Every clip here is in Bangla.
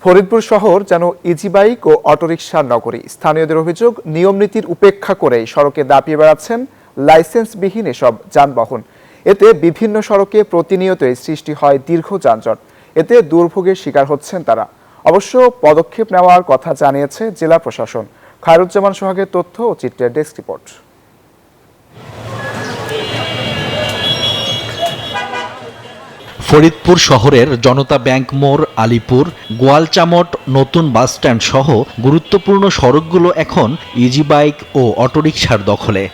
ফরিদপুর শহর যেন ইজি বাইক ও অটোরিকশার নগরী। স্থানীয়দের অভিযোগ, নিয়মনীতির উপেক্ষা করেই সড়কে দাপিয়ে বেড়াচ্ছেন লাইসেন্সবিহীন এসব যানবাহন। এতে বিভিন্ন সড়কে প্রতিনিয়তই সৃষ্টি হয় দীর্ঘ যানজট। এতে দুর্ভোগের শিকার হচ্ছেন তারা। অবশ্য পদক্ষেপ নেওয়ার কথা জানিয়েছে জেলা প্রশাসন। খায়রুজ্জামান সোহাগের তথ্য ও চিত্রের ডেস্ক রিপোর্ট। ফরিদপুর শহরের জনতা ব্যাংক মোড়, আলীপুর, গোয়ালচামট, নতুন বাসস্ট্যান্ড সহ গুরুত্বপূর্ণ সড়কগুলো এখন ইজি বাইক ও অটোরিকশার দখলে।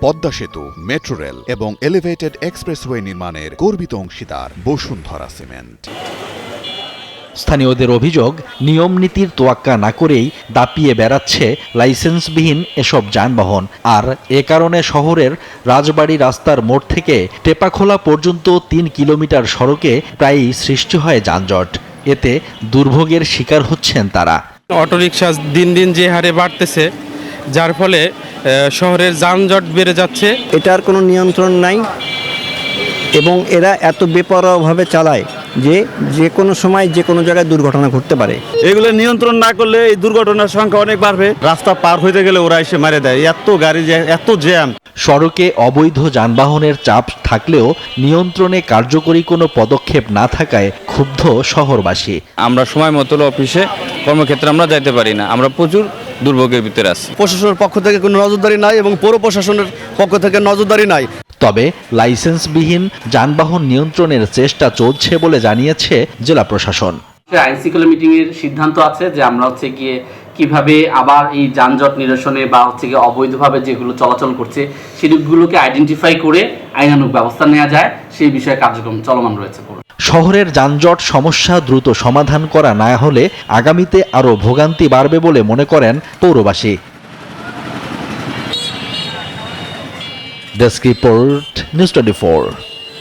পদ্মা সেতু, মেট্রো রেল এবং এলিভেটেড এক্সপ্রেসওয়ে নির্মাণের গর্বিত অংশীদার বসুন্ধরা সিমেন্ট। স্থানীয়দের অভিযোগ, নিয়ম নীতির তোয়াক্কা না করেই দাপিয়ে বেড়াচ্ছে লাইসেন্সবিহীন এসব যানবাহন। আর এ কারণে শহরের রাজবাড়ী রাস্তার মোড় থেকে টেপাখোলা পর্যন্ত ৩ কিলোমিটার সড়কে প্রায়ই সৃষ্টি হয় যানজট। এতে দুর্ভোগের শিকার হচ্ছেন তারা। অটোরিকশা দিন দিন যে হারে বাড়তেছে, যার ফলে শহরের যানজট বেড়ে যাচ্ছে। এটার কোনো নিয়ন্ত্রণ নাই এবং এরা এত বেপরোয়াভাবে চালায় যে কোনো সময় যে কোনো জায়গায় দুর্ঘটনা ঘটতে পারে। এগুলো নিয়ন্ত্রণ না করলে এই দুর্ঘটনার সংখ্যা অনেক বাড়বে। রাস্তা পার হইতে গেলে ওরা এসে মেরে দেয়, এত গাড়ি, এত জ্যাম। সড়কে অবৈধ যানবাহনের চাপ থাকলেও নিয়ন্ত্রণে কার্যকরী কোনো পদক্ষেপ না থাকায় ক্ষুব্ধ শহরবাসী। আমরা সময় মতো অফিসে কর্মক্ষেত্রে আমরা যাইতে পারি না, আমরা প্রচুর দুর্ভোগের ভিতরে আছি। প্রশাসনের পক্ষ থেকে কোনো নজরদারি নাই এবং পৌর প্রশাসনের পক্ষ থেকে নজরদারি নাই। তবে লাইসেন্সবিহীন যানবাহন নিয়ন্ত্রণের চেষ্টা চলছে বলে জানিয়েছে জেলা প্রশাসন। আইনশৃঙ্খলা মিটিং এর সিদ্ধান্ত আছে যে আমরা গিয়ে কিভাবে আবার এই যানজট নিরসনে বা গিয়ে অবৈধভাবে যেগুলো চলাচল করছে সেগুলোকে আইডেন্টিফাই করে আইনানুগ ব্যবস্থা নেওয়া যায়, সেই বিষয়ে কার্যক্রম চলমান রয়েছে। শহরের যানজট সমস্যা দ্রুত সমাধান করা না হলে আগামীতে আরও ভোগান্তি বাড়বে বলে মনে করেন পৌরবাসী। Desk report, news 24।